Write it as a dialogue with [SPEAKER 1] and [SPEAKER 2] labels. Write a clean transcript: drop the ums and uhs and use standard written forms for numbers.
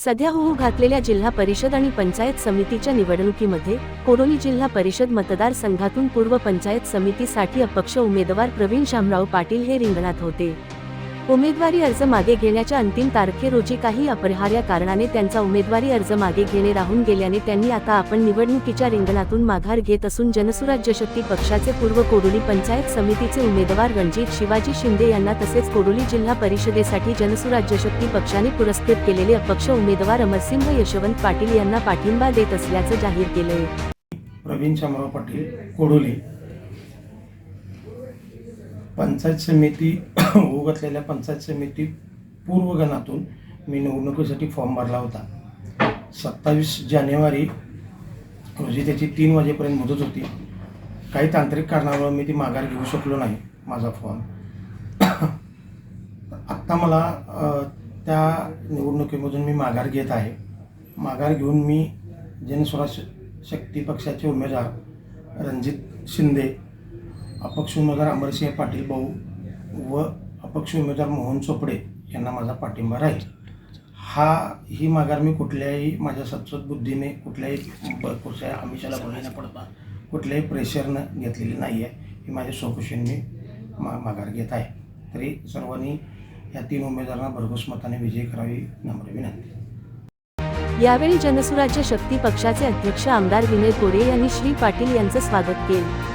[SPEAKER 1] सध्या होऊ घातलेल्या जिल्हा परिषद आणि पंचायत समितीच्या निवडणुकीमध्ये कोरोली जिल्हा परिषद मतदारसंघातून पूर्व पंचायत समितीसाठी अपक्ष उमेदवार प्रवीण शामराव पाटील हे रिंगणात होते। उमेदवारी अर्ज मागे घेण्याच्या अंतिम तारखे रोजी काही अपरिहार्य कारणाने त्यांचा उमेदवारी अर्ज मागे घेणे राहून गेल्याने त्यांनी आता आपण निवडणुकीच्या रिंगणातून माघार घेत असून जनसुराज्य शक्ती पक्षाचे पूर्व कोरोली पंचायत समितीचे उमेदवार रणजित शिवाजी शिंदे यांना तसेच कोरोली जिल्हा परिषदेसाठी जनसुराज्य शक्ती पक्षाने पुरस्कृत केलेले अपक्ष उमेदवार अमरसिंह यशवंत पाटील यांना पाठिंबा देत असल्याचं जाहीर केलंय।
[SPEAKER 2] प्रवीण शामराव पाटील कोडोली पंचायत समिती उघडलेल्या पंचायत समिती पूर्वगणातून मी निवडणुकीसाठी फॉर्म भरला होता। 27 जानेवारी रोजी त्याची 3 वाजेपर्यंत मुदत होती। काही तांत्रिक कारणामुळे मी ती माघार घेऊ शकलो नाही माझा फॉर्म। आत्ता मला त्या निवडणुकीमधून मी माघार घेत आहे। माघार घेऊन मी जनस्वराज्य शक्ती पक्षाचे उमेदवार रणजित शिंदे, अपक्ष उमेदवार अमरसिंह पाटील भाऊ व अपक्ष उमेदवार मोहन चोपडे यांना माझा पाठिंबा राहील। ही माघार मी कुठल्याही माझ्या सचोट बुद्धीने कुठल्याही आमिषाला बळी न पडता कुठल्याही प्रेशरनं घेतलेली नाही आहे। ही माझ्या स्वखुशीने माघार घेत आहे। तरी सर्वांनी या 3 उमेदवारांना भरघोस मताने विजयी करावी नम्र विनंती।
[SPEAKER 1] यावेळी जनसुराज्य शक्ती पक्षाचे अध्यक्ष आमदार विनय कोरे यांनी श्री पाटील यांचं स्वागत केले।